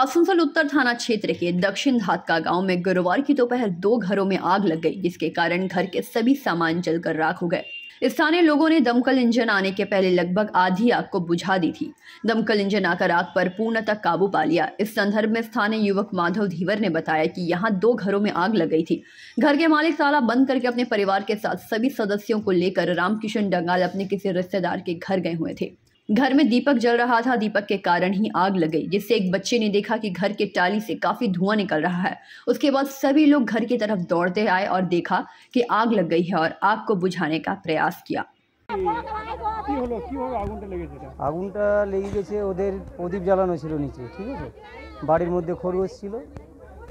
आसनसोल उत्तर थाना क्षेत्र के दक्षिण धातका गांव में गुरुवार की दोपहर 2 घरों में आग लग गई, जिसके कारण घर के सभी सामान जलकर राख हो गए। स्थानीय लोगों ने दमकल इंजन आने के पहले लगभग आधी आग को बुझा दी थी। दमकल इंजन आकर आग पर पूर्णतः काबू पा लिया। इस संदर्भ में स्थानीय युवक माधव धीवर ने बताया कि यहां 2 घरों में आग लग गई थी। घर के मालिक ताला बंद करके अपने परिवार के साथ सभी सदस्यों को लेकर रामकिशन डंगाल अपने किसी रिश्तेदार के घर गए हुए थे। घर में दीपक जल रहा था। दीपक के कारण ही आग लग गई, जिससे एक बच्चे ने देखा कि घर के टाली से काफी धुआं निकल रहा है। उसके बाद सभी लोग घर की तरफ दौड़ते आए और देखा कि आग लग गई है और आग को बुझाने का प्रयास किया। আগুনটা লেগে গেছে, ওদের প্রদীপ জ্বালানো ছিল নিচে, ঠিক আছে। বাড়ির মধ্যে খরগোশ ছিল,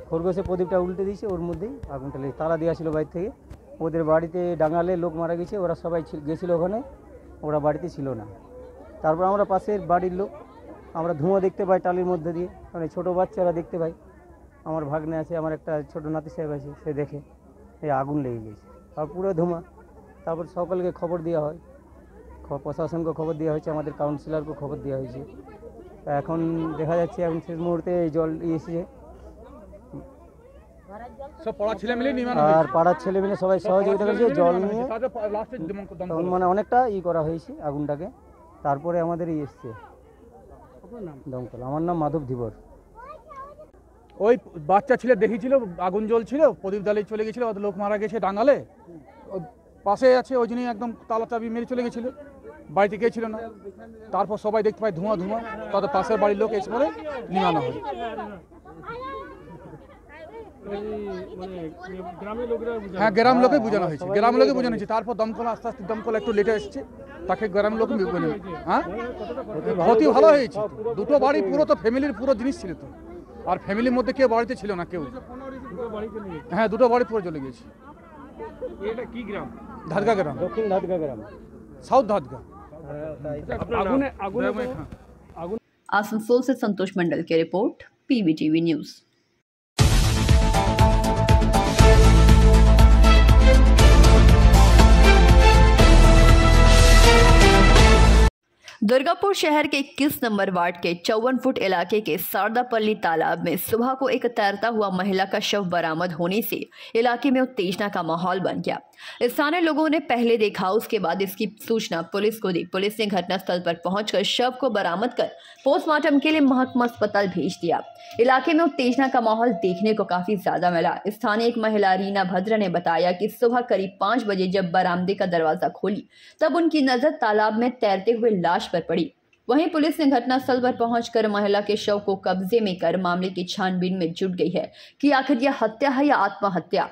খরগোশে প্রদীপটা উল্টে দিয়েছে, ওর মধ্যেই আগুনটা লেগে। তালা দেওয়া ছিল বাইরে থেকে। ওদের বাড়িতে ডাঙালে লোক মারা গেছে, ওরা সবাই গেছিল ওখানে, ওরা বাড়িতে ছিল না। তারপর আমরা পাশের বাড়ির লোক আমরা ধোঁয়া দেখতে পাই টালির মধ্যে দিয়ে, মানে ছোটো বাচ্চারা দেখতে পাই। আমার ভাগ্নে আছে, আমার একটা ছোটো নাতি সাহেব আছে, সে দেখে এই আগুন লেগে গেছে আর পুরো ধোঁয়া। তারপর সকলকে খবর দেওয়া হয়, প্রশাসনকে খবর দেওয়া হয়েছে, আমাদের কাউন্সিলরকে খবর দেওয়া হয়েছে। এখন দেখা যাচ্ছে এখন শেষ মুহূর্তে এই জল এসেছে আর পাড়ার ছেলে মিলে সবাই সহযোগিতা করেছে জল নিয়ে, মানে অনেকটা করা হয়েছে আগুনটাকে। তারপরে আমাদের এসছে দমকল। আমার নাম মাধব ধীবর। ওই বাচ্চা ছেলে দেখেছিল আগুন জ্বলছিল, প্রদীপ জ্বালিয়ে চলে গেছিল, লোক মারা গেছে ডাঙালে পাশে আছে, ওই জন্যই একদম তালা চাবি মেরে চলে গেছিল, বাড়িতে গিয়েছিল না। তারপর সবাই দেখতে পায় ধোঁয়া, তাদের পাশের বাড়ির লোক এসে পরে নিমানো হয়। হ্যাঁ, গ্রাম লোকে বোঝানো হয়েছে, গ্রাম লোকে বোঝানো হয়েছে। তারপর দমকল আস্তে আস্তে দমকল একটু লেটে এসেছে, তাকে গ্রাম লোক হ্যাঁ ক্ষতি ভালো হয়েছে। দুটো বাড়ি পুরো তো ফ্যামিলির পুরো জিনিস ছিল তো, আর ফ্যামিলির মধ্যে কেউ বাড়িতে ছিল না কেউ। হ্যাঁ, দুটো বাড়ি পুরো চলে গেছে। এটা কি গ্রাম? ধাতকা গ্রাম, দক্ষিণ ধাতকা গ্রাম, साउथ धातका। आसनसोल से संतोष मंडल की रिपोर्ट, PBTV न्यूज। दुर्गापुर शहर के 21 नंबर वार्ड के 54 फुट इलाके के शारदापल्ली तालाब में सुबह को एक तैरता हुआ महिला का शव बरामद होने से इलाके में उत्तेजना का माहौल बन गया। स्थानीय लोगों ने पहले देखा, उसके बाद इसकी सूचना पुलिस को दी। पुलिस ने घटनास्थल पर पहुंचकर शव को बरामद कर पोस्टमार्टम के लिए महकमा अस्पताल भेज दिया। इलाके में उत्तेजना का माहौल देखने को काफी ज्यादा मिला। स्थानीय एक महिला रीना भद्र ने बताया कि सुबह करीब 5 बजे जब बरामदे का दरवाजा खोली, तब उनकी नजर तालाब में तैरते हुए लाश पर पड़ी। वहीं पुलिस ने घटनास्थल पर पहुंचकर महिला के शव को कब्जे में कर मामले की छानबीन में जुट गई है कि आखिर यह हत्या है या आत्महत्या।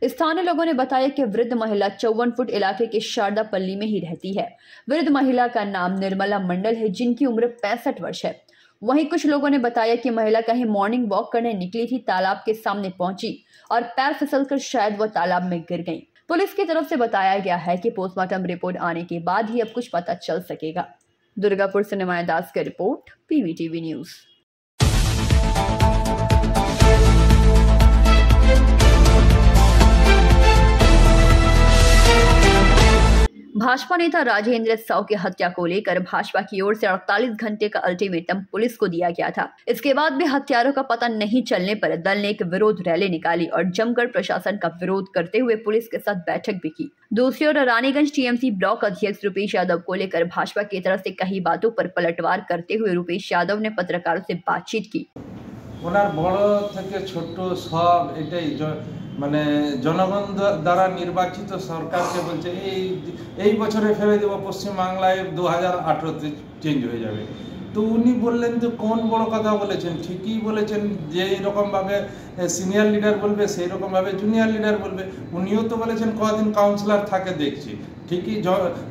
स्थानीय लोगों ने बताया कि वृद्ध महिला 54 फुट इलाके के शारदापल्ली में ही रहती है। वृद्ध महिला का नाम निर्मला मंडल है, जिनकी उम्र 65 वर्ष है। वहीं कुछ लोगों ने बताया कि महिला कहीं मॉर्निंग वॉक करने निकली थी, तालाब के सामने पहुंची और पैर फिसलकर शायद वह तालाब में गिर गई। पुलिस की तरफ से बताया गया है कि पोस्टमार्टम रिपोर्ट आने के बाद ही अब कुछ पता चल सकेगा। दुर्गापुर से निमाया दास की रिपोर्ट, PBTV न्यूज। भाजपा नेता राजेंद्र साव की हत्या को लेकर भाजपा की ओर से 48 घंटे का अल्टीमेटम पुलिस को दिया गया था। इसके बाद भी हत्यारों का पता नहीं चलने पर दल ने एक विरोध रैली निकाली और जमकर प्रशासन का विरोध करते हुए पुलिस के साथ बैठक भी की। दूसरी ओर रानीगंज TMC ब्लॉक अध्यक्ष रूपेश यादव को लेकर भाजपा की तरफ से कई बातों पर पलटवार करते हुए रूपेश यादव ने पत्रकारों से बातचीत की। মানে জনগণ দ্বারা নির্বাচিত সরকারকে বলছে এই বছরে ফেলে দেব, পশ্চিমবাংলায় 2018-তে চেঞ্জ হয়ে যাবে। তো উনি বললেন যে কোন বড় কথা বলেছেন, ঠিকই বলেছেন, যে এরকমভাবে সিনিয়র লিডার বলবে সেই রকমভাবে জুনিয়র লিডার বলবে। উনিও তো বলেছেন কদিন কাউন্সিলর থাকে দেখছি, ঠিকই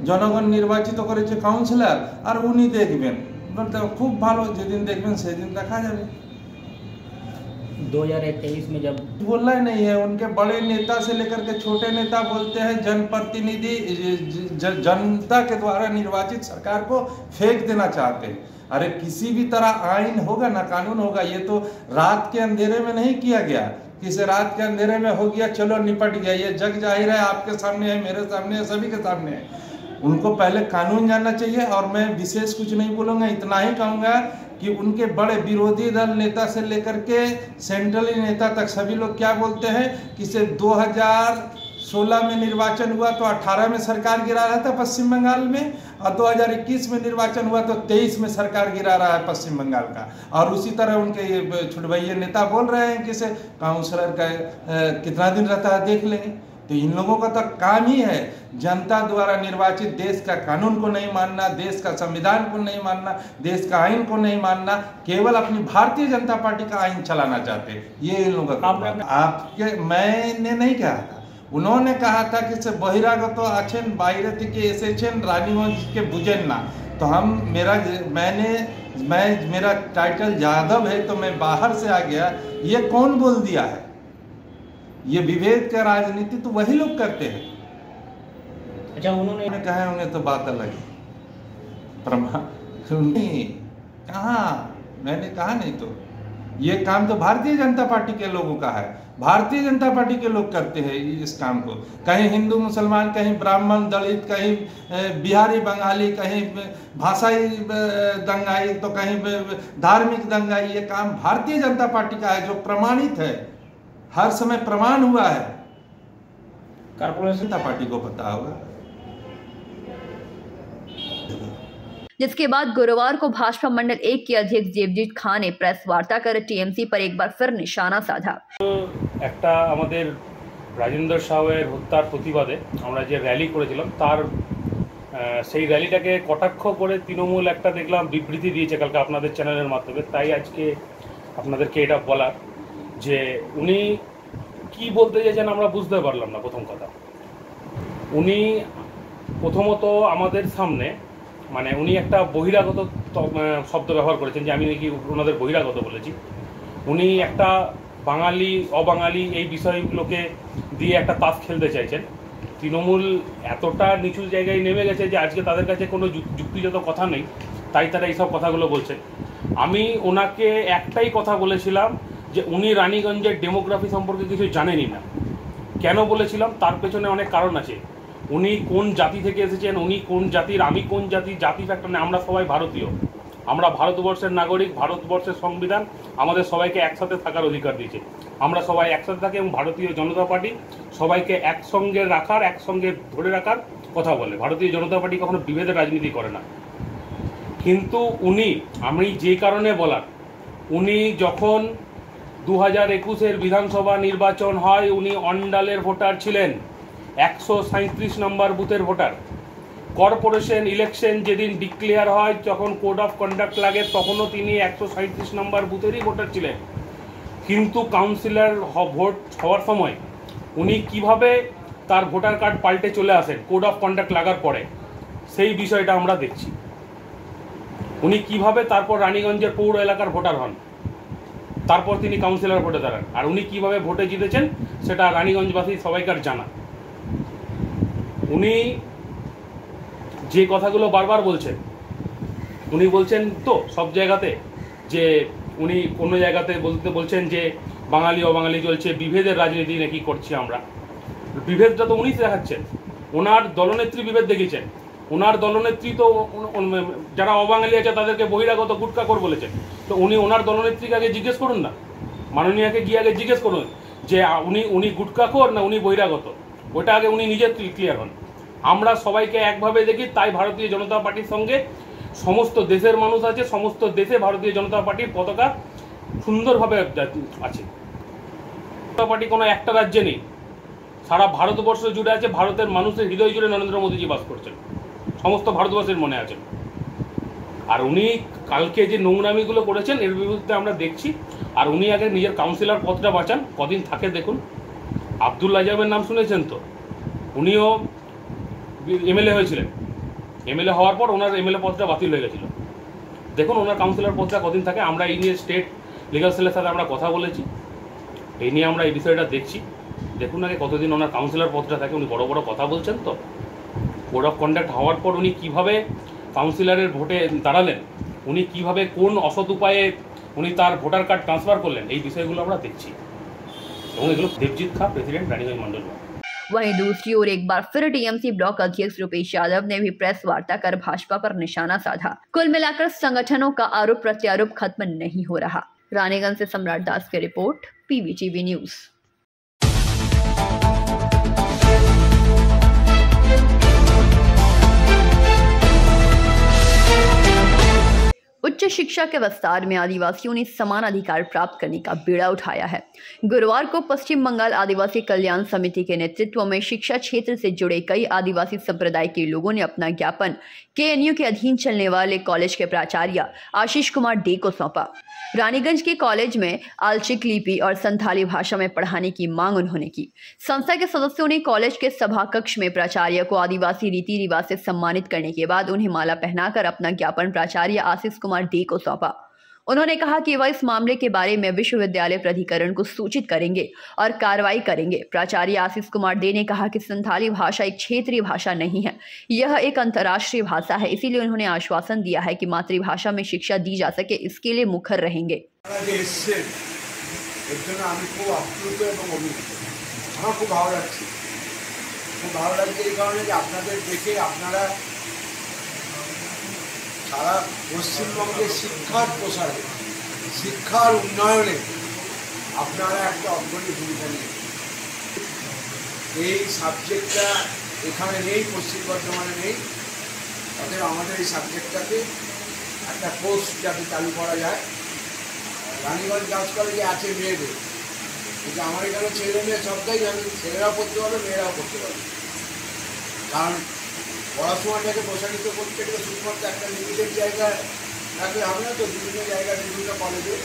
জনগণ নির্বাচিত করেছে কাউন্সিলর আর উনি দেখবেন, বলতে খুব ভালো, যেদিন দেখবেন সেদিন দেখা যাবে। 2023 में जब बोलना ही नहीं है, उनके बड़े नेता से लेकर के छोटे नेता बोलते हैं जनप्रतिनिधि जनता के द्वारा निर्वाचित सरकार को फेंक देना चाहते हैं। अरे किसी भी तरह आइन होगा ना, कानून होगा, ये तो रात के अंधेरे में नहीं किया गया, किसी रात के अंधेरे में हो गया चलो निपट गया। ये जग जाहिर है, आपके सामने है, मेरे सामने है, सभी के सामने है। उनको पहले कानून जानना चाहिए। और मैं विशेष कुछ नहीं बोलूँगा, इतना ही कहूँगा कि उनके बड़े विरोधी दल नेता से लेकर के सेंट्रली नेता तक सभी लोग क्या बोलते हैं कि सिर्फ 2016 में निर्वाचन हुआ तो 18 में सरकार गिरा रहा था पश्चिम बंगाल में, और 2021 में निर्वाचन हुआ तो 23 में सरकार गिरा रहा है पश्चिम बंगाल का। और उसी तरह उनके ये छुटभैये नेता बोल रहे हैं कि से काउंसलर का कितना दिन रहता है देख लेंगे। तो इन लोगों का तो काम ही है जनता द्वारा निर्वाचित देश का कानून को नहीं मानना, देश का संविधान को नहीं मानना, देश का आइन को नहीं मानना, केवल अपनी भारतीय जनता पार्टी का आइन चलाना चाहते हैं। ये इन लोगों का आपके मैंने नहीं कहा था, उन्होंने कहा था कि से बहिरागत आছেন বাইরে থেকে এসেছেন রানীগঞ্জ के बुझेन ना। तो हम मेरा टाइटल यादव है तो मैं बाहर से आ गया, ये कौन बोल दिया है? ये विभेद का राजनीति तो वही लोग करते हैं। अच्छा, उन्होंने कहा है उन्हें तो बात अलग है, नहीं कहा, मैंने कहा नहीं। तो ये काम तो भारतीय जनता पार्टी के लोगों का है, भारतीय जनता पार्टी के लोग करते हैं इस काम को। कहीं हिंदू मुसलमान, कहीं ब्राह्मण दलित, कहीं बिहारी बंगाली, कहीं भाषाई दंगाई, तो कहीं धार्मिक दंगाई। ये काम भारतीय जनता पार्टी का है जो प्रमाणित है, हर समय प्रमाण हुआ है। कारपोरेशन जनता पार्टी को पता होगा। जिसके बाद गुरुवार को भाजपा मंडल 1 के अध्यक्ष देवजीत खां ने प्रेस वार्ता कर टीएमसी पर एक बार फिर निशाना साधा। একটা আমাদের রাজেন্দ্র সাহের হত্যার প্রতিবাদে আমরা যে র্যালি করেছিলাম তার সেই র্যালিটাকে কটাক্ষ করে তৃণমূল একটা দেখলাম বিবৃতি দিয়েছে কালকে আপনাদের চ্যানেলের মাধ্যমে। তাই আজকে আপনাদেরকে এটা বলার যে উনি কি বলতে চাইছেন আমরা বুঝতে পারলাম না। প্রথম কথা, উনি প্রথমত আমাদের সামনে মানে উনি একটা বহিরাগত শব্দ ব্যবহার করেছেন যে আমি নাকি ওনাদের বহিরাগত বলেছি। উনি একটা বাঙালি অবাঙালি এই বিষয়গুলোকে দিয়ে একটা তাস খেলতে চাইছেন। তৃণমূল এতটা নিচু জায়গায় নেমে গেছে যে আজকে তাদের কাছে কোনো যুক্তিগত কথা নেই, তাই তারা এইসব কথাগুলো বলছেন। আমি ওনাকে একটাই কথা বলেছিলাম যে উনি রানীগঞ্জের ডেমোগ্রাফি সম্পর্কে কিছু জানেনই না। কেন বলেছিলাম তার পেছনে অনেক কারণ আছে। উনি কোন জাতি থেকে এসেছেন, উনি কোন জাতির, আমি কোন জাতি, জাতি ফ্যাক্টর নেই, আমরা সবাই ভারতীয়, আমরা ভারতবর্ষের নাগরিক। ভারতবর্ষের সংবিধান আমাদের সবাইকে একসাথে থাকার অধিকার দিয়েছে, আমরা সবাই একসাথে থাকি এবং ভারতীয় জনতা পার্টি সবাইকে একসঙ্গে রাখার, একসঙ্গে ধরে রাখার কথা বলে। ভারতীয় জনতা পার্টি কখনো বিভেদের রাজনীতি করে না। কিন্তু উনি, আমি যে কারণে বলার, উনি যখন 2021-এর বিধানসভা নির্বাচন হয় উনি অন্ডালের ভোটার ছিলেন, 137 নম্বর বুথের ভোটার। কর্পোরেশন ইলেকশন যেদিন ডিক্লেয়ার হয় যখন কোড অফ কন্ডাক্ট লাগে তখনও তিনি 137 নম্বর বুথেরই ভোটার ছিলেন। কিন্তু কাউন্সিলর ভোট হওয়ার সময় উনি কিভাবে তার ভোটার কার্ড পাল্টে চলে আসেন কোড অফ কন্ডাক্ট লাগার পরে, সেই বিষয়টা আমরা দেখছি। উনি কিভাবে তারপর রানীগঞ্জের পৌর এলাকার ভোটার হন, তারপর তিনি কাউন্সিলর ভোটে দাঁড়ান, আর উনি কিভাবে ভোটে জিতেছেন সেটা রানীগঞ্জবাসী সবাইকার জানা। উনি যে কথাগুলো বারবার বলছেন, উনি বলছেন তো সব জায়গাতে যে উনি কোনো জায়গাতে বলছেন যে বাঙালি অবাঙালি চলছে, বিভেদের রাজনীতি নাকি করছি আমরা। বিভেদটা তো উনি দেখাচ্ছেন, ওনার দলনেত্রী বিভেদ দেখিয়েছেন। ওনার দলনেত্রী তো যারা অবাঙালি আছে তাদেরকে বহিরাগত গুটকাখোর বলেছেন। তো উনি ওনার দলনেত্রীকে আগে জিজ্ঞেস করুন না, মাননীয়াকে গিয়ে আগে জিজ্ঞেস করুন যে উনি গুটকাখোর না উনি বহিরাগত, ওটা আগে উনি নিজে ক্লিয়ার হন। আমরা সবাইকে একভাবে দেখি, তাই ভারতীয় জনতা পার্টির সঙ্গে সমস্ত দেশের মানুষ আছে, সমস্ত দেশে ভারতীয় জনতা পার্টির পতাকা সুন্দরভাবে আছে। জনতা পার্টি কোনো একটা রাজ্যে নেই, সারা ভারতবর্ষ জুড়ে আছে। ভারতের মানুষের হৃদয় জুড়ে নরেন্দ্র মোদীজি বাস করছেন, সমস্ত ভারতবর্ষের মনে আছেন। আর উনি কালকে যে নোংরামিগুলো করেছেন এর বিরুদ্ধে আমরা দেখছি। আর উনি আগে নিজের কাউন্সিলর পদটা বাঁচান, কদিন থাকে দেখুন। আব্দুল আজমের নাম শুনেছেন তো, উনিও এমএলএ হয়েছিলেন, এমএলএ হওয়ার পর ওনার এমএলএ পদটা বাতিল হয়ে গেছিল। দেখুন ওনার কাউন্সিলর পদটা কদিন থাকে। আমরা এই নিয়ে স্টেট লিগাল সেলের সাথে আমরা কথা বলেছি, এই নিয়ে আমরা এই বিষয়টা দেখছি। দেখুন আগে কতদিন ওনার কাউন্সিলর পদটা থাকে। উনি বড় বড় কথা বলছেন তো, কোড অফ কন্ডাক্ট হওয়ার পর উনি কিভাবে কাউন্সিলরের ভোটে দাঁড়ালেন, উনি কিভাবে কোন অসৎ উপায়ে উনি তার ভোটার কার্ড ট্রান্সফার করলেন, এই বিষয়গুলো আমরা দেখছি। এবং এগুলো দেবজিৎ খাঁ, প্রেসিডেন্ট রানীগঞ্জ মন্ডল। वहीं दूसरी ओर एक बार फिर टीएमसी ब्लॉक अध्यक्ष रुपेश यादव ने भी प्रेस वार्ता कर भाजपा पर निशाना साधा। कुल मिलाकर संगठनों का आरोप प्रत्यारोप खत्म नहीं हो रहा। रानीगंज से सम्राट दास की रिपोर्ट, पीवीटीवी न्यूज। उच्च शिक्षा के विस्तार में आदिवासियों ने समान अधिकार प्राप्त करने का बीड़ा उठाया है। गुरुवार को पश्चिम बंगाल आदिवासी कल्याण समिति के नेतृत्व में शिक्षा क्षेत्र से जुड़े कई आदिवासी संप्रदाय के लोगों ने अपना ज्ञापन केएनयू के अधीन चलने वाले कॉलेज के प्राचार्य आशीष कुमार डे को सौंपा। रानीगंज के कॉलेज में आलचिक लिपि और संथाली भाषा में पढ़ाने की मांग उन्होंने की। संस्था के सदस्यों ने कॉलेज के सभा कक्ष में प्राचार्य को आदिवासी रीति रिवाज से सम्मानित करने के बाद उन्हें माला पहनाकर अपना ज्ञापन प्राचार्य आशीष कुमार डे को सौंपा। उन्होंने कहा कि वह इस मामले के बारे में विश्वविद्यालय प्राधिकरण को सूचित करेंगे और कार्रवाई करेंगे। प्राचार्य आशीष कुमार डे ने कहा कि संथाली भाषा एक क्षेत्रीय भाषा नहीं है, यह एक अंतर्राष्ट्रीय भाषा है। इसीलिए उन्होंने आश्वासन दिया है कि मातृभाषा में शिक्षा दी जा सके, इसके लिए मुखर रहेंगे। সারা পশ্চিমবঙ্গের শিক্ষার প্রসারে, শিক্ষার উন্নয়নে আপনারা একটা অগ্রণী ভূমিকা নিয়েছেন। এই সাবজেক্টটা এখানে নেই, পশ্চিম বর্ধমানে নেই, অতএব আমাদের এই সাবজেক্টটাকে একটা কোর্স যাতে চালু করা যায়। রানীগঞ্জ গার্লস কলেজে আছে মেয়েদের, কিন্তু আমার এখানে ছেলে মেয়ে সবটাই জানি, ছেলেরাও পড়তে পারবে, মেয়েরাও পড়তে পারবে। কারণ পড়াশোনাটাকে প্রসারিত করতে গেলে শুধুমাত্র একটা লিমিটেড জায়গায় রাখলে হবে না, তো বিভিন্ন জায়গায় বিভিন্ন কলেজে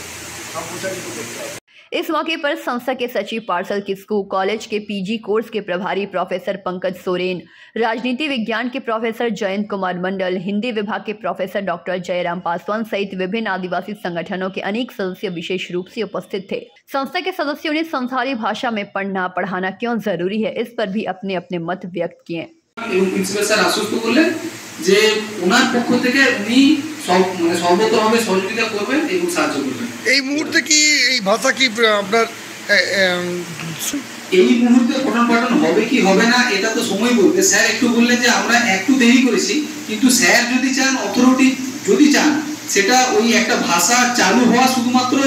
সব প্রসারিত করতে হবে। इस मौके पर संस्था के सचिव पार्सल किस्कू, कॉलेज के पीजी कोर्स के प्रभारी प्रोफेसर पंकज सोरेन, राजनीति विज्ञान के प्रोफेसर जयंत कुमार मंडल, हिंदी विभाग के प्रोफेसर डॉक्टर जयराम पासवान सहित विभिन्न आदिवासी संगठनों के अनेक सदस्य विशेष रूप से उपस्थित थे। संस्था के सदस्यों ने संथाली भाषा में पढ़ना पढ़ाना क्यों जरूरी है, इस पर भी अपने अपने मत व्यक्त किए। এবং প্রিন্সিপাল স্যার আশ্বস্ত করলেন যে ওনার পক্ষ থেকে উনি সর্বতভাবে সহযোগিতা করবেন এবং সাহায্য করবেন। এই মুহূর্তে কি এই ভাষা কি আপনার এই মুহূর্তে পঠন পাঠন হবে কি হবে না এটা তো সময় বলবে। স্যার একটু বললেন যে আমরা একটু দেরি করেছি, কিন্তু স্যার যদি চান, অথরিটি যদি চান, সেটা ওই একটা ভাষা চালু হওয়া শুধুমাত্র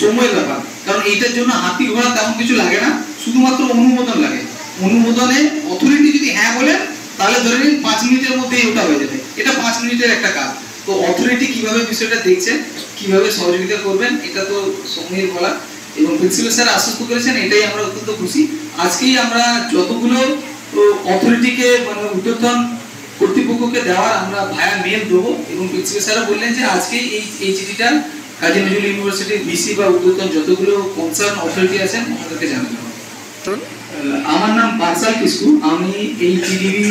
সময়ের ব্যাপার। কারণ এইটার জন্য হাতি ঘোড়া তেমন কিছু লাগে না, শুধুমাত্র অনুমোদন লাগে। অনুমোদনে অথরিটি যদি হ্যাঁ বলেন তাহলে ধরে নিন 5 মিনিটের মধ্যেই ওটা হয়ে যাবে। এটা 5 মিনিটের একটা কাজ। তো অথরিটি কিভাবে বিষয়টা দেখছে, কিভাবে সহযোগিতা করবেন, এটা তো সময়ের বলা। এবং প্রিন্সিপাল স্যার আশ্বস্ত করেছেন, এটাই আমরা অত্যন্ত খুশি। আজকেই আমরা যতগুলো অথরিটিকে মানে ঊর্ধ্বতন কর্তৃপক্ষকে দেওয়ার আমরা ভায়া মেল দেবো। এবং প্রিন্সিপাল স্যারও বললেন যে আজকে এই চিঠিটা কাজী নজরুল ইউনিভার্সিটির ভিসি বা ঊর্ধ্বতন যতগুলো কনসার্ন অথরিটি আছেন ওনাদেরকে জানানো হবে। আমার নাম পার্সাল কিস্কু, আমি এই টিডিবি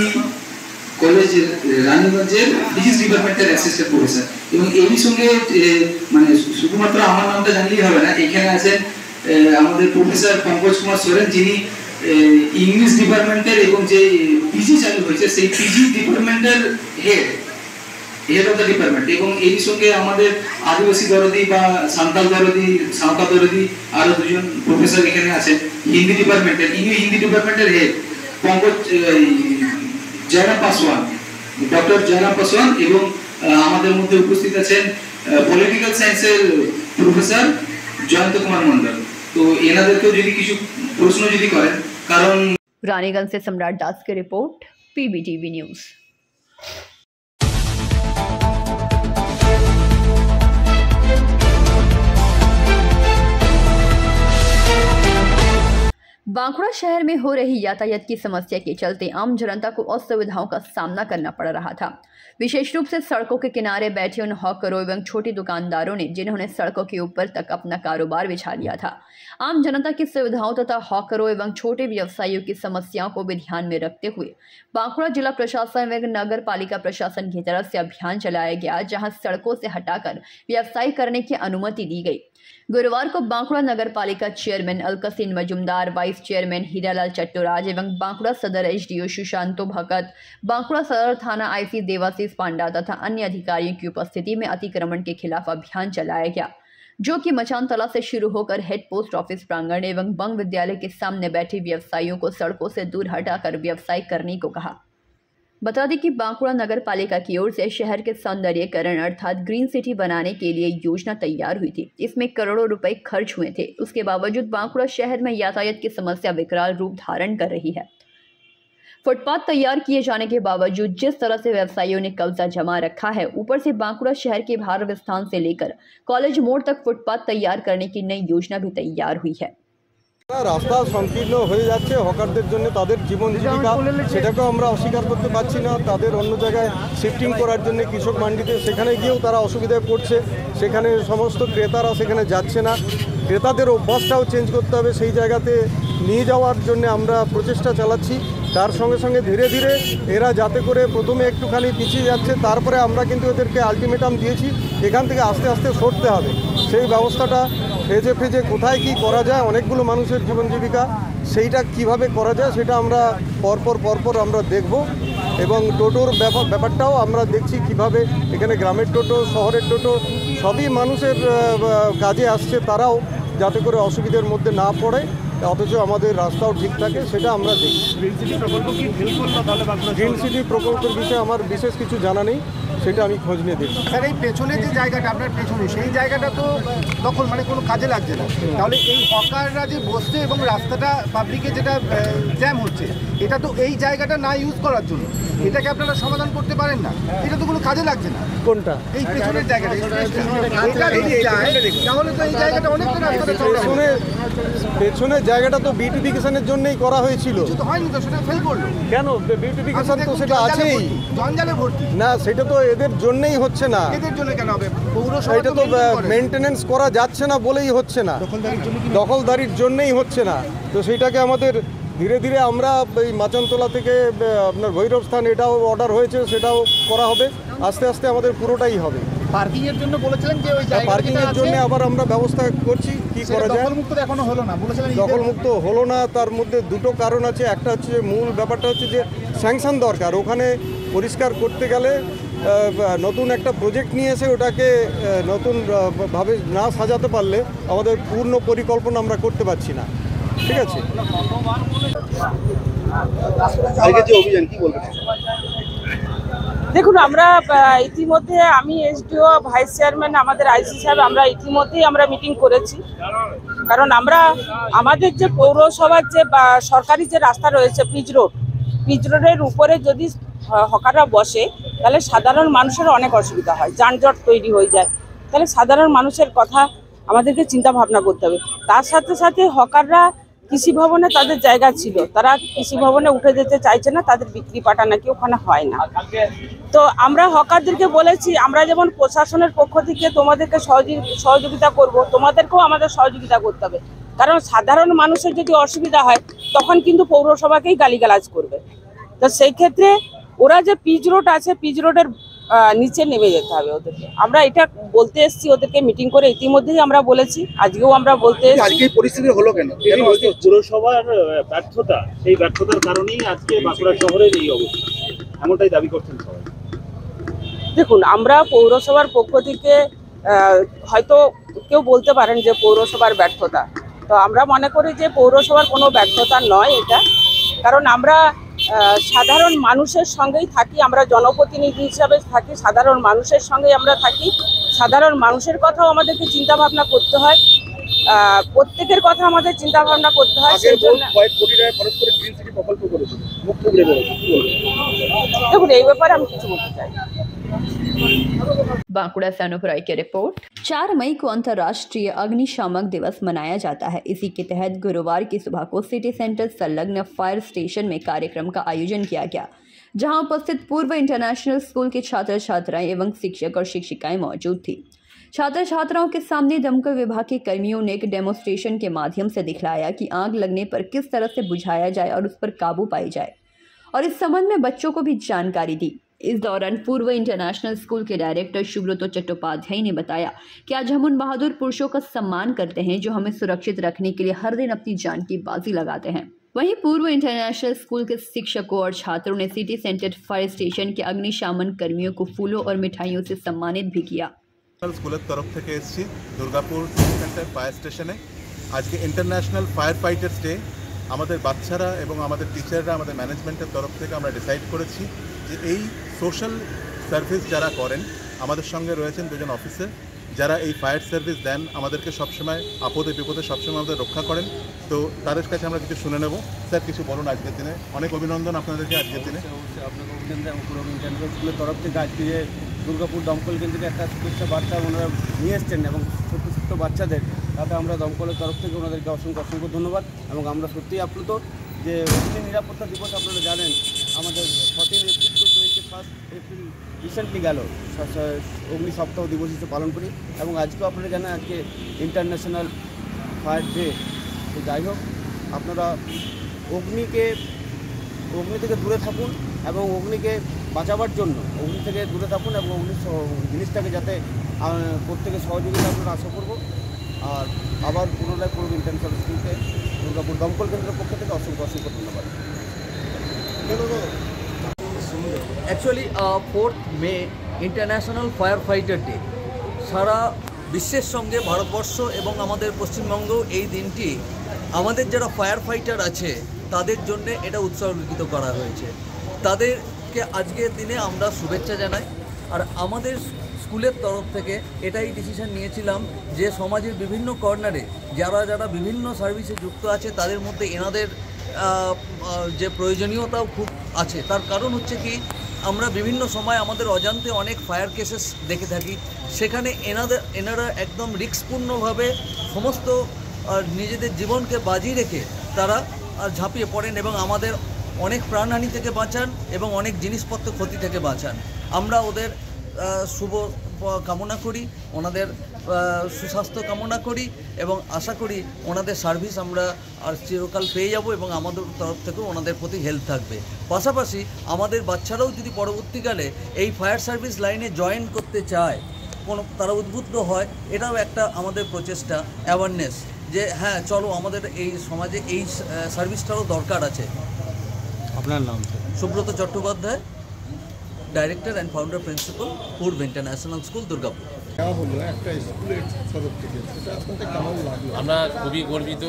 কলেজের রানীগঞ্জের ফিজিক্স ডিপার্টমেন্টের অ্যাসিস্ট্যান্ট প্রফেসর। এবং এরই সঙ্গে মানে শুধুমাত্র আমার নামটা জানলেই হবে না, এখানে আছেন আমাদের প্রফেসর পঙ্কজ কুমার সোরেন, যিনি ইংলিশ ডিপার্টমেন্টের এবং যে পিজি চালু হয়েছে সেই পিজি ডিপার্টমেন্টের হেড অফ দ্য ডিপার্টমেন্ট। এবং এরই সঙ্গে আমাদের আদিবাসী দরদি বা সাঁওতাল দরদি আরো দুজন প্রফেসর এখানে আছেন হিন্দি ডিপার্টমেন্টের। ইনি হিন্দি ডিপার্টমেন্টের হেড পঙ্কজ জয়রাম পাসওয়ান, ডক্টর জয়রাম পাসওয়ান। এবং আমাদের মধ্যে উপস্থিত আছেন পলিটিক্যাল সায়েন্সের প্রফেসর জয়ন্ত কুমার মন্ডল। তো এনাদেরকেও যদি কিছু প্রশ্ন যদি করেন, কারণ रानीगंज से सम्राट दास की रिपोर्ट, पीबीटीवी न्यूज। बांकुड़ा शहर में हो रही यातायात की समस्या के चलते आम जनता को असुविधाओं का सामना करना पड़ रहा था। विशेष रूप से सड़कों के किनारे बैठे उन हॉकरों एवं छोटे दुकानदारों ने, जिन्होंने सड़कों के ऊपर तक अपना कारोबार बिछा लिया था। आम जनता की सुविधाओं तथा हॉकरों एवं छोटे व्यवसायियों की समस्याओं को भी ध्यान में रखते हुए बांकुड़ा जिला प्रशासन एवं नगर पालिका प्रशासन की तरफ से अभियान चलाया गया, जहां सड़कों से हटाकर व्यवसाय करने की अनुमति दी गई। गुरुवार को बांकुड़ा नगर पालिका चेयरमैन अलकसीन मजुमदार, वाइस चेयरमैन हीरालाल चट्टोराज एवं बांकुड़ा सदर एसडीओ सुशांतो भगत, बांकुड़ा सदर थाना आईसी देवाशीष पांडा तथा अन्य अधिकारियों की उपस्थिति में अतिक्रमण के खिलाफ अभियान चलाया गया। जो कि मचानतला से शुरू होकर हेड पोस्ट ऑफिस प्रांगण एवं बंग विद्यालय के सामने बैठे व्यवसायियों को सड़कों से दूर हटाकर व्यवसाय करने को कहा। बता दें कि बांकुड़ा नगर पालिका की ओर से शहर के सौंदर्यीकरण अर्थात ग्रीन सिटी बनाने के लिए योजना तैयार हुई थी। इसमें करोड़ों रुपए खर्च हुए थे। उसके बावजूद बांकुड़ा शहर में यातायात की समस्या विकराल रूप धारण कर रही है। फुटपाथ तैयार किए जाने के बावजूद जिस तरह से व्यवसायियों ने कब्जा जमा रखा है, ऊपर से बांकुड़ा शहर के भारव स्थान से लेकर कॉलेज मोड़ तक फुटपाथ तैयार करने की नई योजना भी तैयार हुई है। রাস্তা সংকীর্ণ হয়ে যাচ্ছে হকারদের জন্য, তাদের জীবন জীবিকা সেটাকেও আমরা অস্বীকার করতে পারছি না। তাদের অন্য জায়গায় শিফটিং করার জন্য কৃষক মান্ডিতে সেখানে গিয়েও তারা অসুবিধায় পড়ছে। সেখানে সমস্ত ক্রেতারা সেখানে যাচ্ছে না। ক্রেতাদের অভ্যাসটাও চেঞ্জ করতে হবে, সেই জায়গাতে নিয়ে যাওয়ার জন্য আমরা প্রচেষ্টা চালাচ্ছি। তার সঙ্গে সঙ্গে ধীরে ধীরে এরা যাতে করে প্রথমে একটুখানি পিছিয়ে যাচ্ছে, তারপরে আমরা কিন্তু এদেরকে আলটিমেটাম দিয়েছি এখান থেকে আস্তে আস্তে সরতে হবে। সেই ব্যবস্থাটা ফেজে ফেজে কোথায় কি করা যায়, অনেকগুলো মানুষের জীবন জীবিকা সেইটা কিভাবে করা যায় সেটা আমরা পরপর আমরা দেখব। এবং টোটোর ব্যাপারটাও আমরা দেখছি কিভাবে এখানে গ্রামের টোটো শহরের টোটো সবই মানুষের কাজে আসছে, তারাও যাতে করে অসুবিধার মধ্যে না পড়ে অথচ আমাদের রাস্তাও ঠিক থাকে সেটা আমরা দেখি। গ্রিন সিটি প্রকল্পের বিষয়ে আমার বিশেষ কিছু জানা নেই, সেটা আমি খোঁজ নিয়ে দেখি। স্যার এই পেছনে যে জায়গাটা আপনার পেছনে, সেই জায়গাটা তো দখল মানে কোনো কাজে লাগছে না, তাহলে এই হকাররা যে বসছে এবং রাস্তাটা পাবলিকে যেটা জ্যাম হচ্ছে, এটা তো এই জায়গাটা না ইউজ করার জন্য, এটাকে আপনারা সমাধান করতে পারেন না? এটা তো কোনো কাজে লাগছে না। কোনটা? এই পেছনের জায়গাটা, তাহলে তো এই জায়গাটা অনেকটা রাস্তাটা চওড়া হবে। পেছনের জায়গাটা তো বিউটিফিকেশনের জন্যই করা হয়েছিল, কিছু তো হয়নি তো, সেটা ফেল করলো কেন? বিউটিফিকেশন তো সেটা আছেই, জঞ্জালে ভর্তি না সেটা তো এদের জন্যই হচ্ছে না। এদের জন্য কেন হবে? পৌরসভা এটা তো মেনটেনেন্স করা যাচ্ছে না বলেই হচ্ছে না, দখলদারির জন্যই হচ্ছে না। তো সেইটাকে আমাদের ধীরে ধীরে আমরা এই মাচানতলা থেকে আপনার ভৈরব স্থান এটাও অর্ডার হয়েছে, সেটাও করা হবে, আস্তে আস্তে আমাদের পুরোটাই হবে। পার্কিং এর জন্য বলেছিলেন যে ওই জায়গা পার্কিং এর জন্য আবার আমরা ব্যবস্থা করছি, কি করা যায়। দখলমুক্ত এখনো হলো না বলেছিলেন। দখলমুক্ত হলো না, তার মধ্যে দুটো কারণ আছে। একটা হচ্ছে মূল ব্যাপারটা হচ্ছে যে স্যাংশন দরকার, ওখানে পরিষ্কার করতে গেলে নতুন একটা প্রজেক্ট নিয়ে এসে ওটাকে নতুন ভাবে না সাজাতে পারলে আমাদের পূর্ণ পরিকল্পনা আমরা করতে পারছি না। ঠিক আছে, আজকে যে অভিযান কি বলবেন? দেখুন, আমরা ইতিমধ্যে আমি এসডিও ভাইস চেয়ারম্যান আমাদের আইসি সাহেব আমরা ইতিমধ্যেই আমরা মিটিং করেছি। কারণ আমরা আমাদের যে পৌরসভার যে সরকারি যে রাস্তা রয়েছে পিচ রোডের উপরে যদি হকাররা বসে তাহলে সাধারণ মানুষের অনেক অসুবিধা হয়, যানজট তৈরি হয়ে যায়। তাহলে সাধারণ মানুষের কথা আমাদেরকে চিন্তা ভাবনা করতে হবে। তার সাথে সাথে হকাররা কৃষি ভবনে তাদের জায়গা ছিল, তারা কৃষি ভবনে উঠে যেতে চাইছে না, তাদের বিক্রি পাটা নাকি ওখানে হয় না। তো আমরা হকারদেরকে বলেছি আমরা যেমন প্রশাসনের পক্ষ থেকে তোমাদেরকে সহযোগিতা করব, তোমাদেরকেও আমাদের সহযোগিতা করতে হবে। কারণ সাধারণ মানুষের যদি অসুবিধা হয় তখন কিন্তু পৌরসভাকেই গালিগালাজ করবে। তো সেই ক্ষেত্রে ওরা যে পিচ রোড আছে, পিচ রোডের নিচে নেমে যেতে হবে ওদেরকে। আমরা এটা বলতে এসেছি, ওদেরকে মিটিং করে ইতিমধ্যেই আমরা বলেছি, আজকেও আমরা বলতে এসেছি। আজকে পরিস্থিতি হলো কেন? পুরসভার ব্যর্থতা, সেই ব্যর্থতার কারণেই আজকে বাঁকুড়া শহরের এই অবস্থা, এমনটাই দাবি করছেন সবাই। দেখুন, আমরা পৌরসভার পক্ষ থেকে হয়তো কেউ বলতে পারেন যে পৌরসভার ব্যর্থতা, তো আমরা মনে করি যে পৌরসভার কোনো ব্যর্থতা নয় এটা। কারণ আমরা সাধারণ মানুষের সঙ্গেই থাকি, আমরা জনপ্রতিনিধি হিসাবে থাকি, সাধারণ মানুষের সঙ্গেই আমরা থাকি। সাধারণ মানুষের কথাও আমাদেরকে চিন্তা ভাবনা করতে হয়, প্রত্যেকের কথা আমাদের চিন্তা ভাবনা করতে হয়। সেই জন্য কয়েক কোটি টাকা খরচ করে গ্রিন সিটি প্রকল্প করেছিল, দেখুন এই ব্যাপারে আমি কিছু বলতে চাই। बांकुड़ा से अनूप राय की रिपोर्ट। 4 मई को अंतर्राष्ट्रीय अग्निशामक दिवस मनाया जाता है। इसी के तहत गुरुवार की सुबह को सिटी सेंटर संलग्न फायर स्टेशन में कार्यक्रम का आयोजन किया गया, जहां उपस्थित पूर्व इंटरनेशनल स्कूल के छात्र छात्राएं एवं शिक्षक और शिक्षिकाएं मौजूद थी। छात्र छात्राओं के सामने दमकल विभाग के कर्मियों ने एक डेमोन्स्ट्रेशन के माध्यम से दिखलाया कि आग लगने पर किस तरह से बुझाया जाए और उस पर काबू पाई जाए, और इस संबंध में बच्चों को भी जानकारी दी। इस दौरान पूर्व इंटरनेशनल स्कूल के डायरेक्टर सुब्रत चट्टोपाध्याय ने बताया कि आज हम उन बहादुर पुरुषों का सम्मान करते हैं जो हमें सुरक्षित रखने के लिए हर दिन अपनी जान की बाजी लगाते हैं। वहीं पूर्व इंटरनेशनल स्कूल के शिक्षकों और छात्रों ने सिटी सेंटर फायर स्टेशन के अग्निशमन कर्मियों को फूलों और मिठाइयों से सम्मानित भी किया। স্কুলের তরফ থেকে এসেছি দুর্গাপুর সেন্টার ফায়ার স্টেশনে। আজকে ইন্টারন্যাশনাল ফায়ার ফাইটার্স ডে। আমাদের বাচ্চারা এবং আমাদের টিচাররা, আমাদের ম্যানেজমেন্টের তরফ থেকে আমরা ডিসাইড করেছি যে এই সোশ্যাল সার্ভিস যারা করেন, আমাদের সঙ্গে রয়েছেন দুজন অফিসার যারা এই ফায়ার সার্ভিস দেন, আমাদেরকে সবসময় আপদে বিপদে সবসময় আমাদের রক্ষা করেন। তো তাদের কাছে আমরা কিছু শুনে নেব। স্যার কিছু বলুন আজকের দিনে। অনেক অভিনন্দন আপনাদেরকে আজকের দিনে। আপনাকে অভিনন্দন পুরো ইন্টারন্যাশনাল স্কুলের তরফ থেকে আজকে যে দুর্গাপুর দমকল কেন্দ্রে একটা শুভেচ্ছা বার্তা ওনারা নিয়ে এসছেন এবং ছোটো ছোটো বাচ্চাদের, তাতে আমরা দমকলের তরফ থেকে ওনাদেরকে অসংখ্য অসংখ্য ধন্যবাদ। এবং আমরা সত্যিই আপ্লুত যে অগ্নি নিরাপত্তা দিবস আপনারা জানেন আমাদের 14 এপ্রিল টু 21 এপ্রিল রিসেন্টলি গেল অগ্নি সপ্তাহ দিবস হিসেবে পালন করি, এবং আজকেও আপনারা জানেন আজকে ইন্টারন্যাশনাল ফায়ার ডে। তো যাই হোক, আপনারা অগ্নি থেকে দূরে থাকুন এবং অগ্নিকে বাঁচাবার জন্য অগ্নি থেকে দূরে থাকুন এবং অগ্নি জিনিসটাকে যাতে প্রত্যেকে সহযোগিতা আপনারা আশা করব। আর আবার পুনরায় করব ইন্টারন্যাশনাল স্কুলকে দুর্গাপুর দমকল কেন্দ্রের পক্ষ থেকে অসংখ্য অসংখ্য ধন্যবাদ। অ্যাকচুয়ালি 4th মে ইন্টারন্যাশনাল ফায়ার ফাইটার ডে। সারা বিশ্বের সঙ্গে ভারতবর্ষ এবং আমাদের পশ্চিমবঙ্গ এই দিনটি আমাদের যারা ফায়ার ফাইটার আছে তাদের জন্য এটা উৎসর্গিত করা হয়েছে। তাদেরকে আজকের দিনে আমরা শুভেচ্ছা জানাই। আর আমাদের স্কুলের তরফ থেকে এটাই ডিসিশন নিয়েছিলাম যে সমাজের বিভিন্ন কর্নারে যারা বিভিন্ন সার্ভিসে যুক্ত আছে তাদের মধ্যে এনাদের যে প্রয়োজনীয়তাও খুব আছে। তার কারণ হচ্ছে কি, আমরা বিভিন্ন সময় আমাদের অজান্তে অনেক ফায়ার কেসেস দেখে থাকি, সেখানে এনারা একদম রিস্কপূর্ণভাবে সমস্ত নিজেদের জীবনকে বাজি রেখে তারা ঝাঁপিয়ে পড়েন এবং আমাদের অনেক প্রাণহানি থেকে বাঁচান এবং অনেক জিনিসপত্র ক্ষতি থেকে বাঁচান। আমরা ওদের শুভ কামনা করি, ওনাদের সুস্বাস্থ্য কামনা করি এবং আশা করি ওনাদের সার্ভিস আমরা আর চিরকাল পেয়ে যাব এবং আমাদের তরফ থেকেও ওনাদের প্রতি হেল্প থাকবে। পাশাপাশি আমাদের বাচ্চারাও যদি পরবর্তীকালে এই ফায়ার সার্ভিস লাইনে জয়েন করতে চায়, তারা উদ্বুদ্ধ হয়, এটাও একটা আমাদের প্রচেষ্টা, অ্যাওয়ারনেস যে হ্যাঁ চলো আমাদের এই সমাজে এই সার্ভিসটারও দরকার আছে। আপনার নাম? Subrata Chattopadhyay, director and founder principal, Purba international school, Durgapur. আমরা খুবই গর্বিত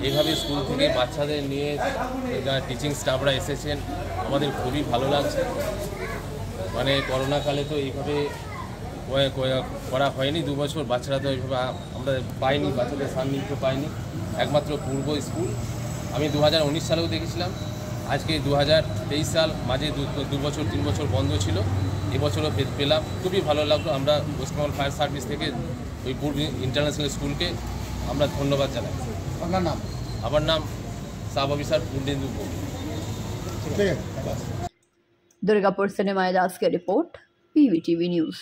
এইভাবে স্কুল থেকে বাচ্চাদের নিয়ে যারা টিচিং স্টাফরা এসেছেন, আমাদের খুবই ভালো লাগছে। মানে করোনাকালে তো এইভাবে করা হয়নি, 2 বছর বাচ্চারা তো এইভাবে আমরা পাইনি, বাচ্চাদের সান্নিধ্য পাইনি, একমাত্র পূর্ব স্কুল। আমি 2019 সালেও দেখেছিলাম, আজকে 2023 সাল, মাঝে 2 বছর 3 বছর বন্ধ ছিল, এবছরও পেলাম, খুবই ভালো লাগলো। আমরা ওয়েস্টবেঙ্গল ফায়ার সার্ভিস থেকে ওই পূর্ব ইন্টারন্যাশনাল স্কুলকে আমরা ধন্যবাদ জানাই। আপনার নাম? আমার নাম সাব অফিসার পূর্ণেন্দু। दुर्गापुर से निमाया दास की रिपोर्ट, PVTV न्यूज।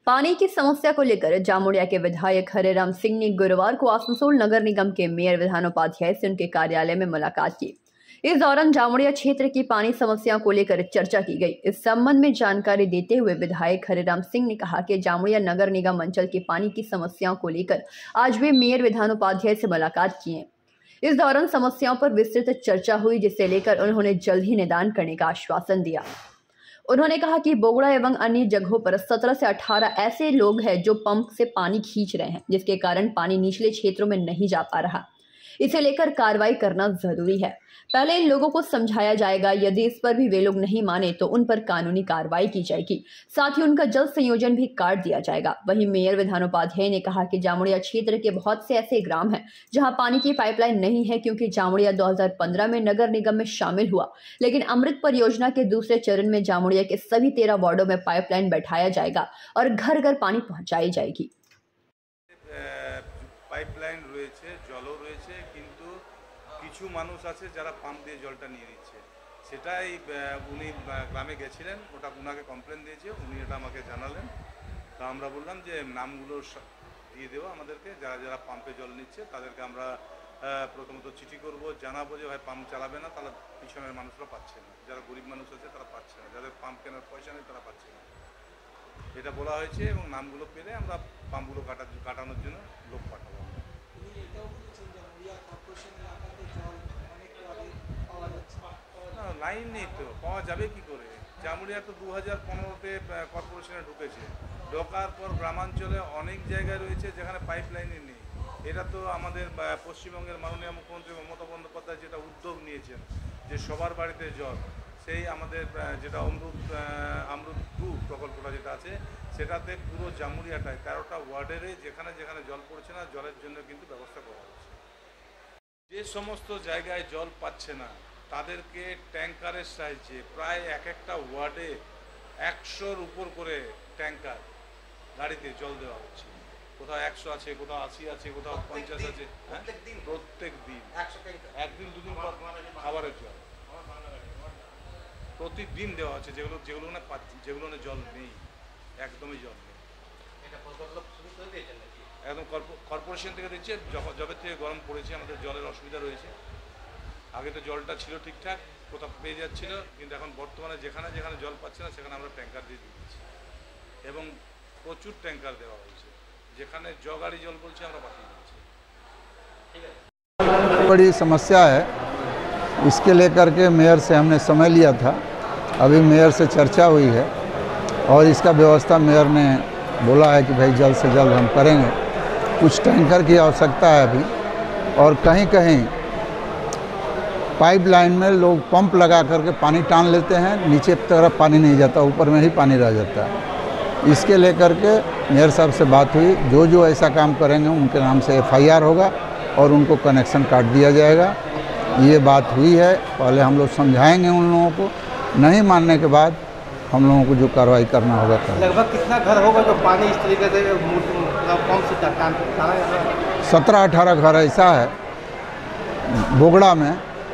पानी की समस्या को लेकर जामुड़िया के विधायक हरेराम सिंह ने गुरुवार को आसनसोल नगर निगम के मेयर विधानोपाध्याय से उनके कार्यालय में मुलाकात की। इस दौरान जामुड़िया क्षेत्र की पानी समस्याओं को लेकर चर्चा की गई। इस संबंध में जानकारी देते हुए विधायक हरेराम सिंह ने कहा कि जामुड़िया नगर निगम अंचल की पानी की समस्याओं को लेकर आज वे मेयर विधानोपाध्याय से मुलाकात किए। इस दौरान समस्याओं पर विस्तृत चर्चा हुई, जिसे लेकर उन्होंने जल्द ही निदान करने का आश्वासन दिया। उन्होंने कहा कि बोगड़ा एवं अन्य जगहों पर 17 से 18 ऐसे लोग हैं जो पंप से पानी खींच रहे हैं, जिसके कारण पानी निचले क्षेत्रों में नहीं जा पा रहा। इसे लेकर कार्रवाई करना जरूरी है। पहले इन लोगों को समझाया जाएगा, यदि इस पर भी वे लोग नहीं माने तो उन पर कानूनी कार्रवाई की जाएगी, साथ ही उनका जल्द संयोजन भी काट दिया जाएगा। वहीं मेयर विधानोपाध्याय ने कहा कि जामुड़िया क्षेत्र के बहुत से ऐसे ग्राम हैं जहां पानी की पाइपलाइन नहीं है, क्योंकि जामुड़िया 2015 में नगर निगम में शामिल हुआ, लेकिन अमृत परियोजना के दूसरे चरण में जामुड़िया के सभी 13 वार्डों में पाइपलाइन बैठाया जाएगा और घर घर पानी पहुंचाई जाएगी। পাইপলাইন রয়েছে, জলও রয়েছে, কিন্তু কিছু মানুষ আছে যারা পাম্প দিয়ে জলটা নিয়ে নিচ্ছে। সেটাই উনি গ্রামে গেছিলেন, ওটা উনাকে কমপ্লেন দিয়েছে, উনি এটা আমাকে জানালেন। তা আমরা বললাম যে নামগুলো দিয়ে দেবো আমাদেরকে, যারা যারা পাম্পে জল নিচ্ছে তাদেরকে আমরা প্রথমত চিঠি করব, জানাবো যে ভাই পাম্প চালাবে না, তাহলে পিছনের মানুষরা পাচ্ছে না, যারা গরিব মানুষ আছে তারা পাচ্ছে না, যাদের পাম্প কেনার পয়সা নেই তারা পাচ্ছে না, এটা বলা হয়েছে। এবং নামগুলো পেলে আমরা পাম্পগুলো কাটানোর জন্য লোক পাঠাবো। লাইন নেই তো, পাওয়া যাবে কি করে? জামুরিয়া তো 2015-তে কর্পোরেশনে ঢুকেছে, ঢোকার পর গ্রামাঞ্চলে অনেক জায়গায় রয়েছে যেখানে পাইপ লাইনই নেই। এটা তো আমাদের পশ্চিমবঙ্গের মাননীয় মুখ্যমন্ত্রী মমতা বন্দ্যোপাধ্যায় যেটা উদ্যোগ নিয়েছেন যে সবার বাড়িতে জল, সেই আমাদের যেটা অমৃত 2 প্রকল্পটা যেটা আছে সেটাতে পুরো জামুরিয়াটায় 13টা ওয়ার্ডের যেখানে যেখানে জল পড়ছে না, জলের জন্য কিন্তু ব্যবস্থা করা হচ্ছে। যে সমস্ত জায়গায় জল পাচ্ছে না তাদেরকে ট্যাঙ্কারের সাহায্যে প্রায় একটা ওয়ার্ডে 100-র উপর করে ট্যাঙ্কার গাড়িতে জল দেওয়া হচ্ছে। কোথাও 100 আছে, কোথাও 80 আছে, কোথাও 50 আছে। প্রত্যেক দিন 1 দিন 2 দিন পর খাবারের জল প্রতিদিন দেওয়া হচ্ছে, যেগুলো না জল নেই, একদমই জল নেই। একদম কর্পোরেশন থেকে দিচ্ছে, যবে থেকে গরম পড়েছে আমাদের জলের অসুবিধা রয়েছে। আগে তো জলটা ছিল ঠিকঠাক, কোথাও পেয়ে যাচ্ছিল, কিন্তু এখন বর্তমানে যেখানে যেখানে জল পাচ্ছে না সেখানে আমরা ট্যাঙ্কার দিয়ে দিচ্ছি এবং প্রচুর ট্যাঙ্কার দেওয়া হয়েছে। যেখানে জগাড়ি জল বলছে আমরা পাঠিয়ে দিচ্ছি। बड़ी समस्या है, इसके लेकर के मेयर से हमने समय लिया था। अभी मेयर से चर्चा हुई है और इसका व्यवस्था मेयर ने बोला है कि भाई जल्द से जल्द हम करेंगे। कुछ टैंकर की आवश्यकता है अभी, और कहीं कहीं पाइपलाइन में लोग पंप लगा करके पानी टान लेते हैं, नीचे तरफ पानी नहीं जाता, ऊपर में ही पानी रह जाता है। इसके लेकर के मेयर साहब से बात हुई, जो ऐसा काम करेंगे उनके नाम से FIR होगा और उनको कनेक्शन काट दिया जाएगा। ये बात हुई है, पहले हम लोग समझाएंगे उन लोगों को, नहीं मानने के बाद हम लोगों को जो कार्रवाई करना होगा करेंगे। लगभग कितना घर होगा जो पानी इस तरीके से पंप से टान? 17-18 घर ऐसा है बोगड़ा में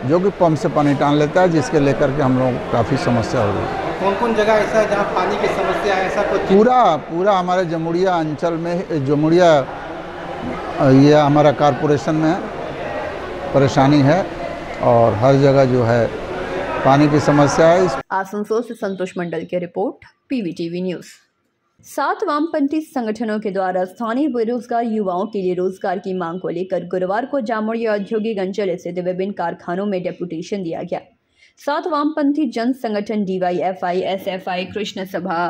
जो कि पंप से पानी टान लेता है, जिसके लेकर के हम लोग काफ़ी समस्या हो रही है। कौन कौन जगह ऐसा है जहाँ पानी की समस्या है? ऐसा कुछ पूरा हमारे जमुरिया अंचल में, जमुरिया ये हमारा कॉरपोरेशन में परेशानी है और हर जगह जो है पानी की समस्या है। आसनसोल से संतोष मंडल की रिपोर्ट, PVTV न्यूज़। 7 वामपंथी संगठनों के द्वारा स्थानीय बेरोजगार युवाओं के लिए रोजगार की मांग को लेकर गुरुवार को जामुरिया औद्योगिक अंचल स्थित विभिन्न कारखानों में डेपुटेशन दिया गया। 7 वामपंथी जन संगठन DYFI, SFI, कृष्ण सभा,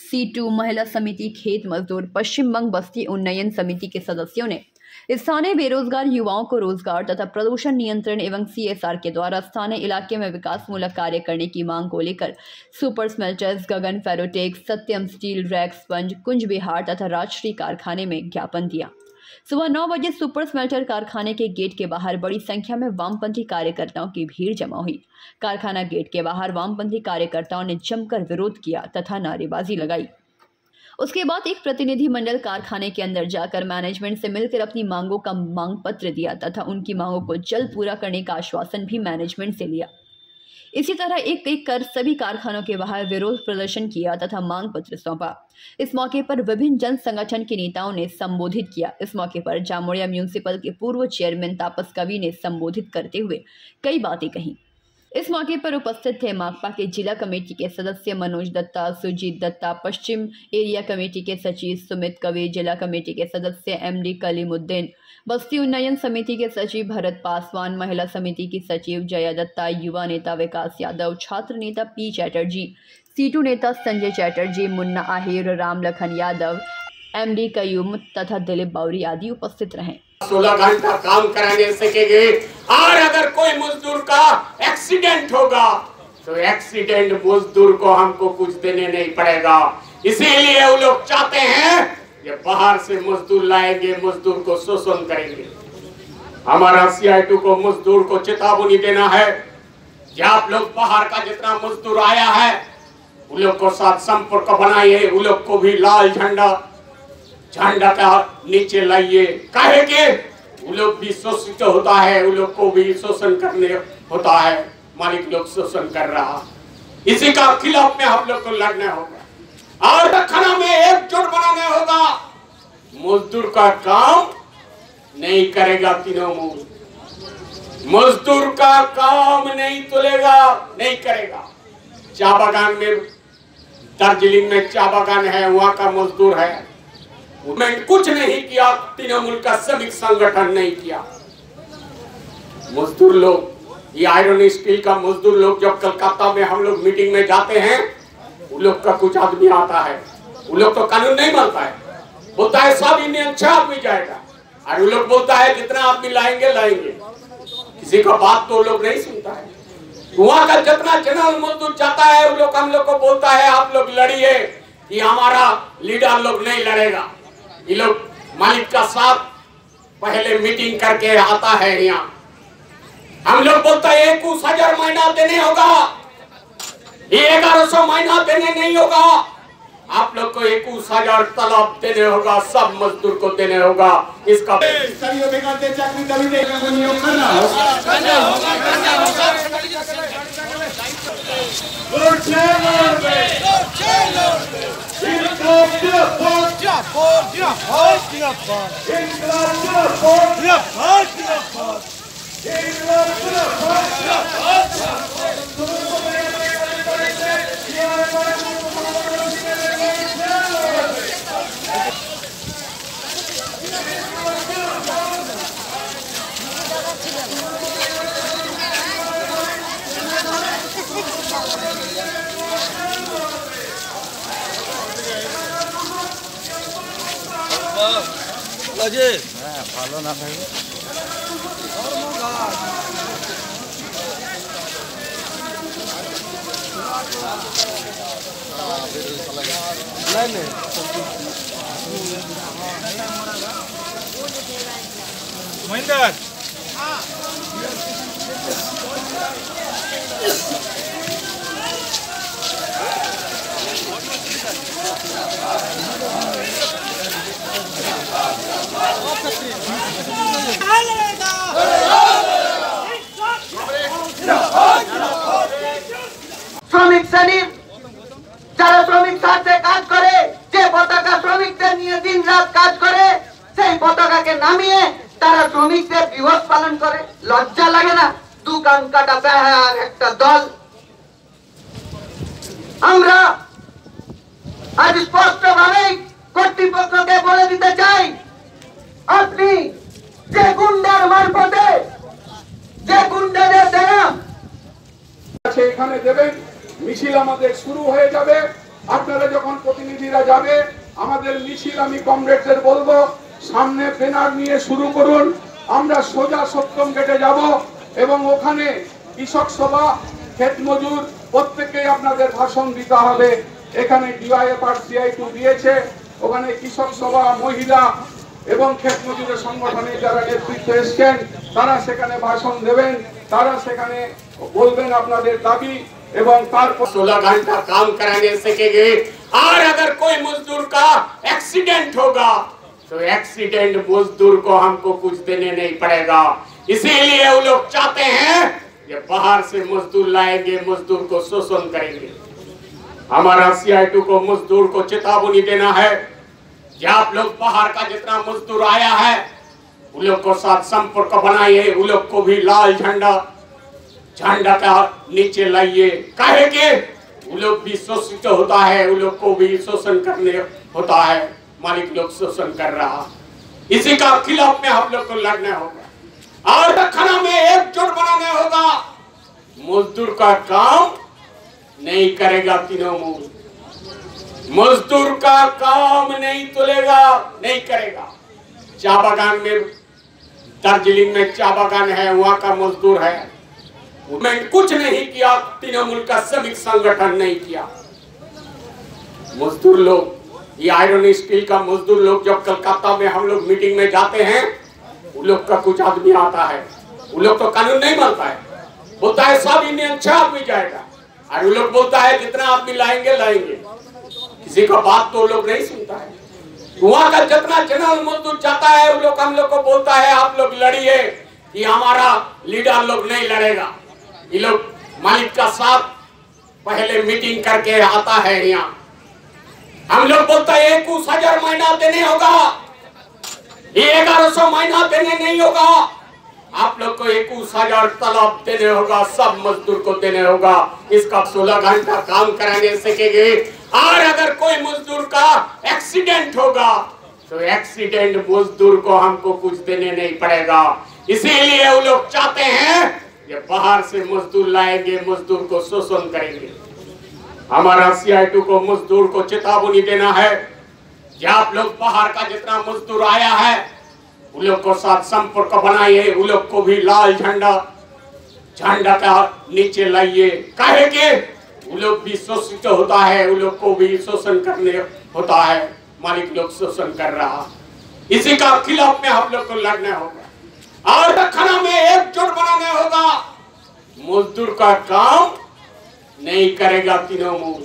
C2, महिला समिति, खेत मजदूर, पश्चिम बंग बस्ती उन्नयन समिति के सदस्यों ने स्थानीय बेरोजगार युवाओं को रोजगार तथा प्रदूषण नियंत्रण एवं CSR के द्वारा स्थानीय इलाके में विकासमूलक कार्य करने की मांग को लेकर सुपर स्मेल्टर्स, गगन फेरोटेक, सत्यम स्टील, रैक स्पंज, कुंज बिहार तथा राजश्री कारखाने में ज्ञापन दिया। सुबह 9 बजे सुपर स्मेल्टर कारखाने के गेट के बाहर बड़ी संख्या में वामपंथी कार्यकर्ताओं की भीड़ जमा हुई। कारखाना गेट के बाहर वामपंथी कार्यकर्ताओं ने जमकर विरोध किया तथा नारेबाजी लगाई। उसके बाद एक प्रतिनिधि मंडल कारखाने के अंदर जाकर मैनेजमेंट से मिलकर अपनी मांगों का मांग पत्र दिया तथा उनकी मांगों को जल्द पूरा करने का आश्वासन भी मैनेजमेंट से लिया। इसी तरह एक एक कर सभी कारखानों के बाहर विरोध प्रदर्शन किया तथा मांग पत्र सौंपा। इस मौके पर विभिन्न जन संगठन के नेताओं ने संबोधित किया। इस मौके पर जामुरिया म्यूनिसिपल के पूर्व चेयरमैन तापस कवि ने संबोधित करते हुए कई बातें कही। इस मौके पर उपस्थित थे माकपा के जिला कमेटी के सदस्य मनोज दत्ता, सुजीत दत्ता, पश्चिम एरिया कमेटी के सचिव सुमित कवि, जिला कमेटी के सदस्य MD कलीमुद्दीन, बस्ती उन्नयन समिति के सचिव भरत पासवान, महिला समिति की सचिव जया दत्ता, युवा नेता विकास यादव, छात्र नेता P चैटर्जी, C2 नेता संजय चैटर्जी, मुन्ना आहिर, राम लखन यादव, MD कयूम तथा दिलीप बावरी आदि उपस्थित रहे। 16 घंटा काम कराने सकेंगे और अगर कोई मजदूर का एक्सीडेंट होगा तो एक्सीडेंट मजदूर को हमको कुछ देने नहीं पड़ेगा। इसीलिए वो लोग चाहते हैं कि बाहर से मजदूर लाएंगे, मजदूर को शोषण करेंगे। हमारा CI2 को मजदूर को चेतावनी देना है कि आप लोग बाहर का जितना मजदूर आया है उन लोग को साथ संपर्क बनाइए, उन लोग को भी लाल झंडा का नीचे लाइए, काहे के वो लोग भी शोषित होता है, वो लोग को भी शोषण करने होता है, मालिक लोग शोषण कर रहा। इसी का खिलाफ में हम लोग को लड़ना होगा और खाना में एकजुट बनाना होगा। मजदूर का काम नहीं करेगा तृणमूल, मजदूर का काम नहीं तोलेगा, नहीं करेगा। चाय बागान में, दार्जिलिंग में चाय बागान है, वहाँ का मजदूर है, उन्होंने कुछ नहीं किया, तृणमूल का श्रमिक संगठन नहीं किया। मजदूर लोग ये आयरन स्टील का मजदूर लोग जब कलकत्ता में हम लोग मीटिंग में जाते हैं, उन लोग का कुछ आदमी आता है, उन लोग तो कानून नहीं मानता है, बोलता है सब इंडियन 6 आदमी जाएगा, और उन लोग बोलता है जितना आदमी लाएंगे लाएंगे, किसी का बात तो लोग नहीं सुनता है। वहाँ का जितना जनरल मजदूर जाता है, उन लोग हम लोग को बोलता है आप लोग लड़िए, ये हमारा लीडर लोग नहीं लड़ेगा। ये लोग मालिक का साथ पहले मीटिंग करके आता है यहाँ, हम लोग बोलते हैं 21,000 महीना देने होगा, ये 1100 महीना देने नहीं होगा, आप लोग को 21,000 तलब देने होगा, सब मजदूर को देने होगा। इसका ভালো না থাকে মহিন্দর শ্রমিক শ্রেণীর যারা শ্রমিক স্বার্থে কাজ করে, যে পতাকা শ্রমিকদের নিয়ে দিন রাত কাজ করে, সেই পতাকাকে নামিয়ে তারা শ্রমিকদের দিবস পালন করে। লজ্জা লাগে না? দু কান কাটা বেহায়ার একটা দল। আমরা আজ স্পষ্টভাবেই কর্তৃপক্ষকে বলে দিতে চাই, আপনি যে গুন্ডার মারফতে, যে গুন্ডাদের দ্বারা এখানে দেবেন, মিছিল আমাদের শুরু হয়ে যাবে। আপনারা যখন প্রতিনিধিরা যাবে, আমাদের মিছিল আমি কমরেডদের বলবো সামনে ব্যানার নিয়ে শুরু করুন। আমরা সোজা সপ্তম গেটে যাব এবং ওখানে কৃষক সভা, ক্ষেত মজুর প্রত্যেককেই আপনাদের ভাষণ দিতে হবে। এখানে ডিওয়াইএফআর CI2 দিয়েছে, ওখানে কৃষক সভা, মহিলা এবং ক্ষেত মজুরের সংগঠনের যারা নেতৃত্ব এসছেন তারা সেখানে ভাষণ দেবেন, তারা সেখানে বলবেন আপনাদের দাবি এবং তারপর 16 घंटा काम कराने सकेंगे। और अगर कोई मजदूर का एक्सीडेंट होगा तो एक्सीडेंट मजदूर को हमको कुछ देने नहीं पड़ेगा। इसीलिए वो लोग चाहते हैं कि बाहर से मजदूर लाएंगे, मजदूर को शोषण करेंगे। हमारा CI2 को मजदूर को चेतावनी देना है कि आप लोग बाहर का जितना मजदूर आया है उन लोग को साथ संपर्क बनाइए, उन लोग को भी लाल झंडा का नीचे लाइए। काहे के वो लोग भी शोषित होता है, वो लोग को भी शोषण करने होता है, मालिक लोग शोषण कर रहा। इसी का खिलाफ में हम लोग को लड़ना होगा और खाना में एकजुट बनाना होगा। मजदूर का काम नहीं करेगा तृणमूल, मजदूर का काम नहीं तुलेगा, नहीं करेगा। चाय बागान में, दार्जिलिंग में चाय बागान है, वहाँ का मजदूर है, मैं कुछ नहीं किया, तृणमूल का श्रमिक संगठन नहीं किया। मजदूर लोग, ये आयरन स्टील का मजदूर लोग जब कलकत्ता में हम लोग मीटिंग में जाते हैं, उन लोग का कुछ आदमी आता है, उन लोग तो कानून नहीं मानता है, बोलता है सब इंडियन 6 आदमी जाएगा, और उन लोग बोलता है जितना आदमी लाएंगे लाएंगे, किसी का बात तो लोग नहीं सुनता है। वहाँ का जितना जनरल मजदूर जाता है, उन लोग हम लोग को बोलता है आप लोग लड़िए, ये हमारा लीडर लोग नहीं लड़ेगा। ये लोग मालिक का साथ पहले मीटिंग करके आता है यहाँ, हम लोग बोलते हैं 21,000 महीना देने होगा, ये 1100 महीना देने नहीं होगा, आप लोग को 21,000 तलब देने होगा, सब मजदूर को देने होगा। इसका 16 घंटा काम कराने सकेंगे। और अगर कोई मजदूर का एक्सीडेंट होगा तो एक्सीडेंट मजदूर को हमको कुछ देने नहीं पड़ेगा। इसीलिए वो लोग चाहते हैं ये बाहर से मजदूर लाएंगे, मजदूर को शोषण करेंगे। हमारा CI2 को मजदूर को चेतावनी देना है कि आप लोग बाहर का जितना मजदूर आया है उन लोग को साथ संपर्क बनाइए, उन लोग को भी लाल झंडा का नीचे लाइए, काहे के उन लोग भी शोषित होता है, उन लोग को भी शोषण करने होता है, मालिक लोग शोषण कर रहा। इसी का खिलाफ में हम लोग को लड़ना होगा और रखना में एकजुट बनाना होगा। मजदूर का काम नहीं करेगा तृणमूल,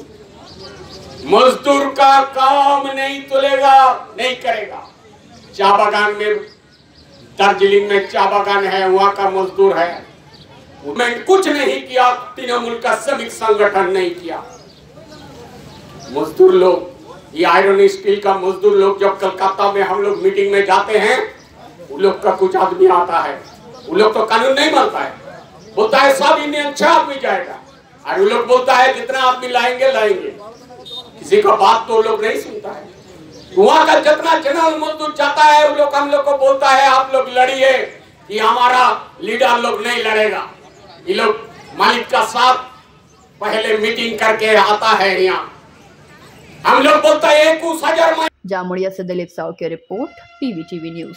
मजदूर का काम नहीं तुलेगा, नहीं करेगा। चाय बागान में, दार्जिलिंग में चाय बागान है, वहां का मजदूर है, मैं कुछ नहीं किया, तृणमूल का श्रमिक संगठन नहीं किया। मजदूर लोग, ये आयरन स्टील का मजदूर लोग जब कलकत्ता में हम लोग मीटिंग में जाते हैं, उन लोग का कुछ आदमी आता है, उन लोग तो कानून नहीं मानता है, बोलता है सब इंडियन 6 आदमी जाएगा, और उन लोग बोलता है जितना आदमी लाएंगे लाएंगे, किसी का बात तो लोग नहीं सुनता है। वहाँ का जितना जनरल मजदूर जाता है उन लोग हम लोग को बोलता है आप लोग लड़िए, कि हमारा लीडर लोग नहीं लड़ेगा। ये लोग मालिक का साथ पहले मीटिंग करके आता है यहाँ, हम लोग बोलता है 21,000। जामुड़िया से दिलीप साव की रिपोर्ट, PVTV न्यूज।